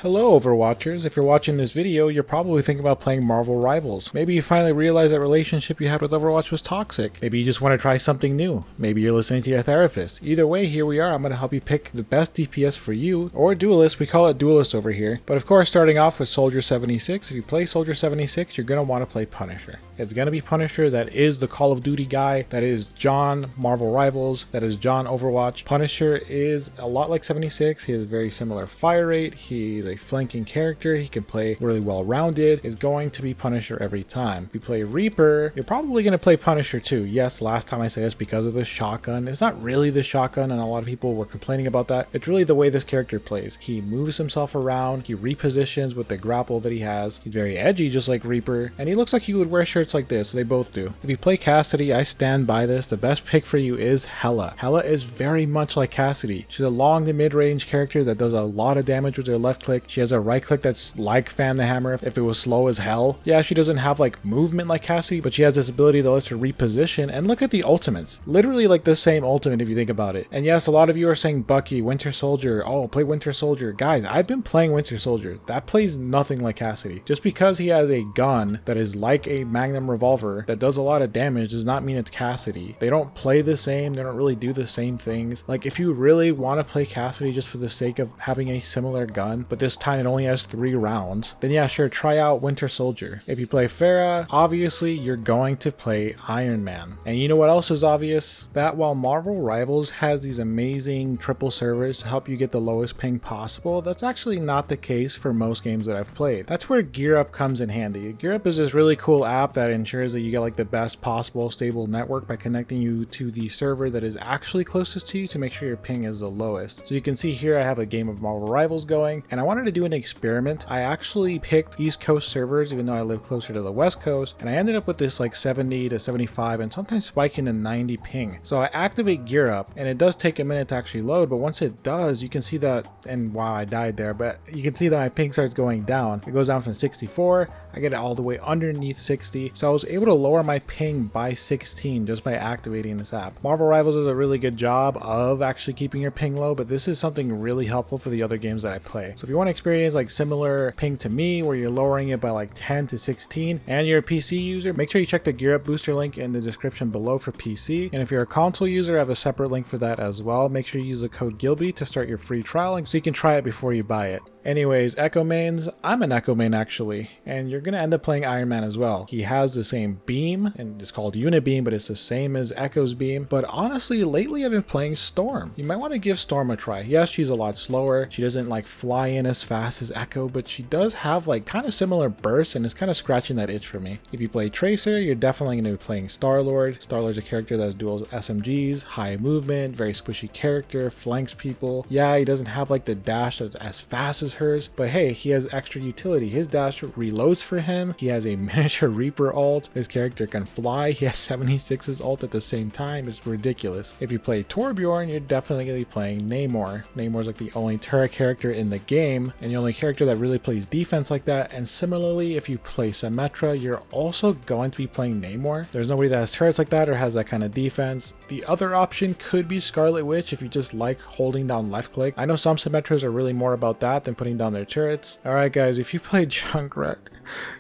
Hello Overwatchers, if you're watching this video, you're probably thinking about playing Marvel Rivals. Maybe you finally realized that relationship you had with Overwatch was toxic. Maybe you just want to try something new. Maybe you're listening to your therapist. Either way, here we are. I'm going to help you pick the best DPS for you, or duelist. We call it duelist over here. But of course, starting off with Soldier 76, if you play Soldier 76, you're going to want to play Punisher. It's going to be Punisher that is the Call of Duty guy, that is John Marvel Rivals, that is John Overwatch. Punisher is a lot like 76. He has a very similar fire rate. He's a flanking character. He can play really well rounded. Is going to be Punisher every time. If you play Reaper, you're probably going to play Punisher too. Yes, last time I say this because of the shotgun. It's not really the shotgun, and a lot of people were complaining about that. It's really the way this character plays. He moves himself around. He repositions with the grapple that he has. He's very edgy, just like Reaper, and he looks like he would wear shirts like this. They both do. If you play Cassidy, I stand by this. The best pick for you is Hela. Hela is very much like Cassidy. She's a long to mid-range character that does a lot of damage with her left click. She has a right click that's like Fan the Hammer if it was slow as hell. Yeah, she doesn't have like movement like Cassidy, but she has this ability that lets her reposition. And look at the ultimates. Literally like the same ultimate if you think about it. And yes, a lot of you are saying Bucky, Winter Soldier. Oh, play Winter Soldier. Guys, I've been playing Winter Soldier. That plays nothing like Cassidy. Just because he has a gun that is like a Magnum revolver that does a lot of damage does not mean it's Cassidy. They don't play the same. They don't really do the same things. Like if you really want to play Cassidy just for the sake of having a similar gun, but this time it only has 3 rounds, then yeah, sure, try out Winter Soldier. If you play Pharah, obviously you're going to play Iron Man. And you know what else is obvious? That while Marvel Rivals has these amazing triple servers to help you get the lowest ping possible, that's actually not the case for most games that I've played. That's where GearUp comes in handy. GearUp is this really cool app that ensures that you get like the best possible stable network by connecting you to the server that is actually closest to you to make sure your ping is the lowest. So you can see here I have a game of Marvel Rivals going, and I wanted to do an experiment. I actually picked East Coast servers even though I live closer to the West Coast, and I ended up with this like 70 to 75 and sometimes spiking to 90 ping. So I activate GearUp, and it does take a minute to actually load, but once it does, you can see that, and wow, I died there, but you can see that my ping starts going down. It goes down from 64, I get it all the way underneath 60, so I was able to lower my ping by 16 just by activating this app. Marvel Rivals does a really good job of actually keeping your ping low, but this is something really helpful for the other games that I play. So if you want to experience like similar ping to me where you're lowering it by like 10 to 16 and you're a PC user, make sure you check the GearUp booster link in the description below for PC. And if you're a console user, I have a separate link for that as well. Make sure you use the code Gilby to start your free trial so you can try it before you buy it. Anyways, Echo mains, I'm an Echo main actually, and you're gonna end up playing Iron Man as well. He has the same beam, and it's called Unibeam, but it's the same as Echo's beam. But honestly, lately I've been playing Storm. You might want to give Storm a try. Yes, she's a lot slower. She doesn't like fly in as fast as Echo, but she does have like kind of similar bursts, and it's kind of scratching that itch for me. If you play Tracer, you're definitely gonna be playing Star-Lord. Star-Lord's a character that has dual SMGs, high movement, very squishy character, flanks people. Yeah, he doesn't have like the dash that's as fast as hers, but hey, he has extra utility. His dash reloads for him. He has a miniature Reaper ult. His character can fly. He has 76's ult at the same time. It's ridiculous. If you play Torbjorn, you're definitely going to be playing Namor. Namor's like the only turret character in the game, and the only character that really plays defense like that. And similarly, if you play Symmetra, you're also going to be playing Namor. There's nobody that has turrets like that or has that kind of defense. The other option could be Scarlet Witch if you just like holding down left click. I know some Symmetras are really more about that than putting down their turrets. Alright guys, if you play Junkrat,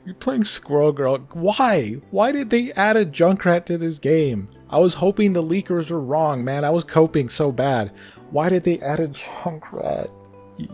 you're playing Squirrel Girl. Why? Why did they add a Junkrat to this game? I was hoping the leakers were wrong, man. I was coping so bad. Why did they add a Junkrat?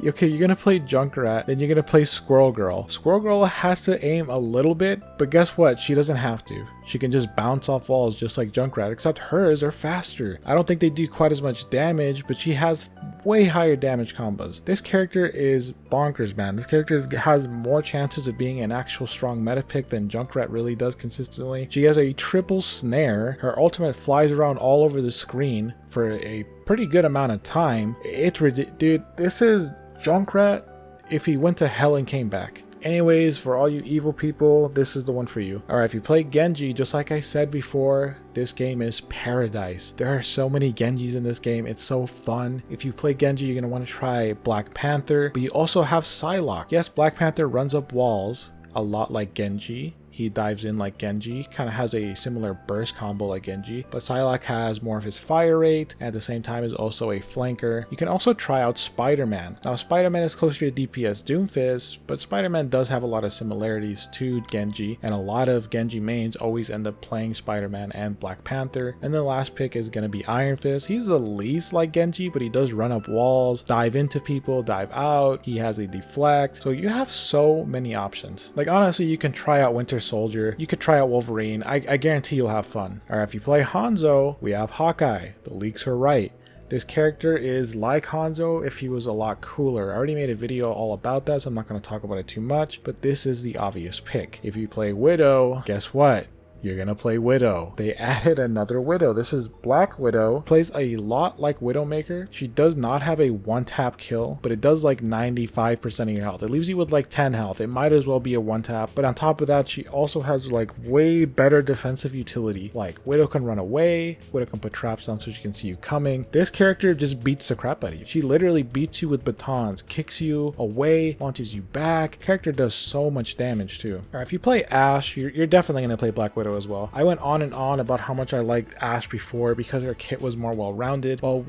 Okay, you're gonna play Junkrat, then you're gonna play Squirrel Girl. Squirrel Girl has to aim a little bit, but guess what? She doesn't have to. She can just bounce off walls just like Junkrat, except hers are faster. I don't think they do quite as much damage, but she has way higher damage combos. This character is bonkers, man. This character has more chances of being an actual strong meta pick than Junkrat really does consistently. She has a triple snare. Her ultimate flies around all over the screen for a pretty good amount of time. It's ridiculous. Dude, this is Junkrat if he went to hell and came back. Anyways, for all you evil people, this is the one for you. Alright, if you play Genji, just like I said before, this game is paradise. There are so many Genjis in this game. It's so fun. If you play Genji, you're going to want to try Black Panther, but you also have Psylocke. Yes, Black Panther runs up walls a lot like Genji. He dives in like Genji, kind of has a similar burst combo like Genji, but Psylocke has more of his fire rate, and at the same time is also a flanker. You can also try out Spider-Man. Now Spider-Man is closer to DPS Doomfist, but Spider-Man does have a lot of similarities to Genji, and a lot of Genji mains always end up playing Spider-Man and Black Panther. And the last pick is going to be Iron Fist. He's the least like Genji, but he does run up walls, dive into people, dive out. He has a deflect. So you have so many options. Like honestly, you can try out Winter Soldier. You could try out Wolverine. I guarantee you'll have fun. Or if you play Hanzo, we have Hawkeye. The leaks are right. This character is like Hanzo if he was a lot cooler. I already made a video all about that, so I'm not going to talk about it too much, but this is the obvious pick. If you play Widow, guess what? You're gonna play Widow. They added another Widow. This is Black Widow. Plays a lot like Widowmaker. She does not have a one-tap kill, but it does like 95% of your health. It leaves you with like 10 health. It might as well be a one-tap, but on top of that, she also has like way better defensive utility. Like Widow can run away, Widow can put traps down so she can see you coming. This character just beats the crap out of you. She literally beats you with batons, kicks you away, launches you back. Character does so much damage too. All right, if you play Ashe, you're definitely gonna play Black Widow as well. I went on and on about how much I liked Ashe before because her kit was more well-rounded. While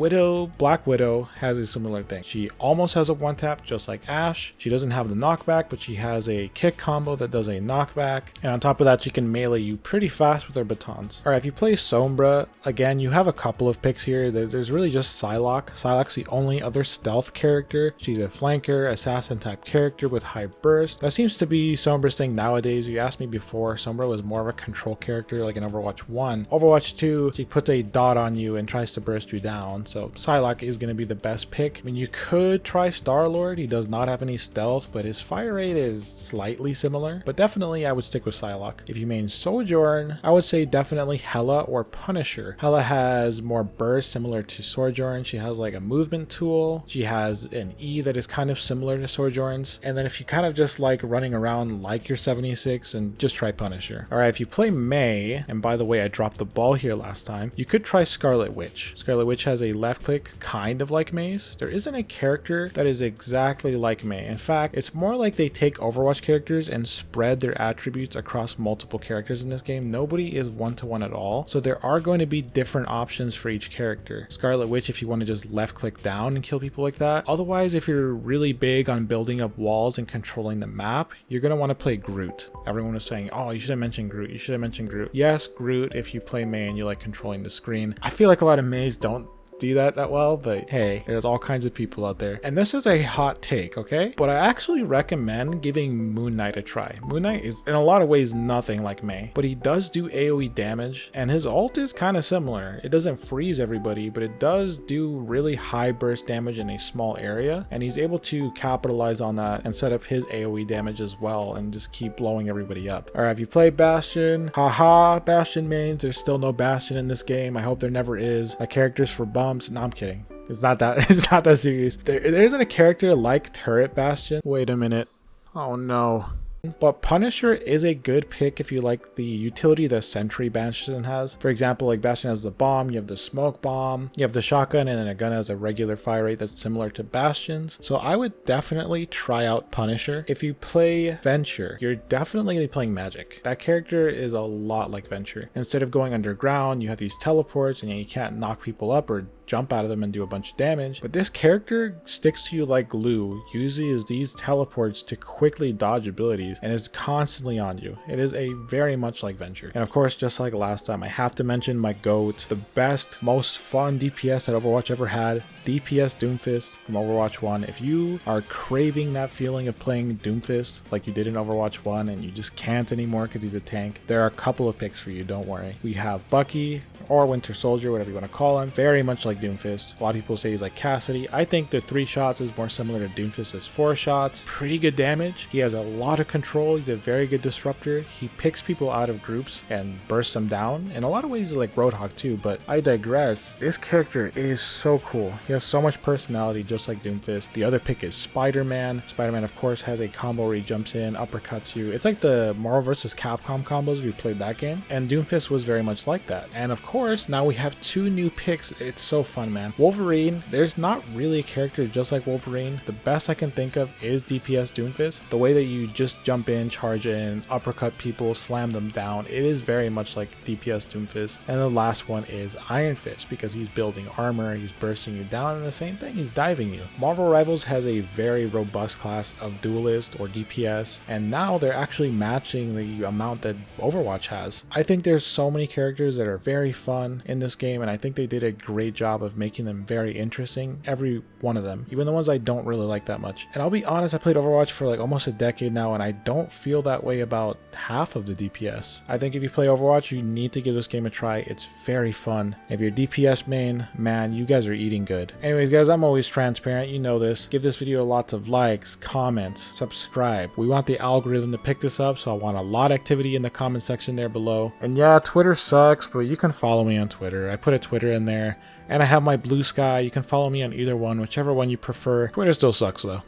Black Widow has a similar thing. She almost has a one-tap just like Ashe. She doesn't have the knockback, but she has a kick combo that does a knockback. And on top of that, she can melee you pretty fast with her batons. Alright, if you play Sombra, again, you have a couple of picks here. There's really just Psylocke. Psylocke's the only other stealth character. She's a flanker, assassin type character with high burst. That seems to be Sombra's thing nowadays. You asked me before, Sombra was more of a control character like in Overwatch 1. Overwatch 2, she puts a dot on you and tries to burst you down, so Psylocke is going to be the best pick. I mean, you could try Star-Lord. He does not have any stealth, but his fire rate is slightly similar, but definitely I would stick with Psylocke. If you main Sojourn, I would say definitely Hela or Punisher. Hela has more burst similar to Sojourn. She has like a movement tool. She has an E that is kind of similar to Sojourn's, and then if you kind of just like running around like your 76, and just try Punisher. Alright, if you play Mei, and by the way, I dropped the ball here last time, you could try Scarlet Witch. Scarlet Witch has a left click kind of like Mei's. There isn't a character that is exactly like Mei. In fact, it's more like they take Overwatch characters and spread their attributes across multiple characters in this game. Nobody is one-to-one at all, so there are going to be different options for each character. Scarlet Witch if you want to just left click down and kill people like that. Otherwise, if you're really big on building up walls and controlling the map, you're going to want to play Groot. Everyone was saying, oh, you should have mentioned Groot. You should have mentioned Groot. Yes, Groot if you play Mei and you like controlling the screen. I feel like a lot of Meis don't do that well, but hey, there's all kinds of people out there. And this is a hot take, okay? But I actually recommend giving Moon Knight a try. Moon Knight is in a lot of ways nothing like Mei, but he does do AoE damage, and his ult is kind of similar. It doesn't freeze everybody, but it does do really high burst damage in a small area, and he's able to capitalize on that and set up his AoE damage as well and just keep blowing everybody up. All right, if you play Bastion, haha, Bastion mains, there's still no Bastion in this game. I hope there never is. That character's for bumps. No, I'm kidding. It's not that serious. There isn't a character like Turret Bastion. Wait a minute. Oh no. But Punisher is a good pick if you like the utility that Sentry Bastion has. For example, like Bastion has the bomb, you have the smoke bomb, you have the shotgun, and then a gun has a regular fire rate that's similar to Bastion's. So I would definitely try out Punisher. If you play Venture, you're definitely going to be playing Magic. That character is a lot like Venture. Instead of going underground, you have these teleports and you can't knock people up or jump out of them and do a bunch of damage. But this character sticks to you like glue, uses these teleports to quickly dodge abilities, and is constantly on you. It is a very much like Venture. And of course, just like last time, I have to mention my GOAT, the best, most fun DPS that Overwatch ever had, DPS Doomfist from Overwatch 1. If you are craving that feeling of playing Doomfist like you did in Overwatch 1 and you just can't anymore because he's a tank, there are a couple of picks for you, don't worry. We have Bucky, or Winter Soldier, whatever you want to call him, very much like Doomfist. A lot of people say he's like Cassidy. I think the 3 shots is more similar to Doomfist's 4 shots. Pretty good damage. He has a lot of control. He's a very good disruptor. He picks people out of groups and bursts them down. In a lot of ways, he's like Roadhog too, but I digress. This character is so cool. He has so much personality, just like Doomfist. The other pick is Spider-Man. Spider-Man, of course, has a combo where he jumps in, uppercuts you. It's like the Marvel vs. Capcom combos if you played that game. And Doomfist was very much like that. And of course, course, now we have 2 new picks. It's so fun, man. Wolverine, there's not really a character just like Wolverine. The best I can think of is DPS Doomfist. The way that you just jump in, charge in, uppercut people, slam them down, it is very much like DPS Doomfist. And the last one is Iron Fist, because he's building armor, he's bursting you down, and the same thing, he's diving you. Marvel Rivals has a very robust class of duelist or DPS, and now they're actually matching the amount that Overwatch has. I think there's so many characters that are very fun in this game, and I think they did a great job of making them very interesting, every one of them, even the ones I don't really like that much. And I'll be honest, I played Overwatch for like almost a decade now, and I don't feel that way about half of the DPS. I think if you play Overwatch, you need to give this game a try. It's very fun. If you're DPS main, man, you guys are eating good. Anyways, guys, I'm always transparent, you know this. Give this video lots of likes, comments, subscribe. We want the algorithm to pick this up, so I want a lot of activity in the comment section there below. And yeah, Twitter sucks, but you can follow me on Twitter. I put a Twitter in there, and I have my Blue Sky. You can follow me on either one, whichever one you prefer. Twitter still sucks though.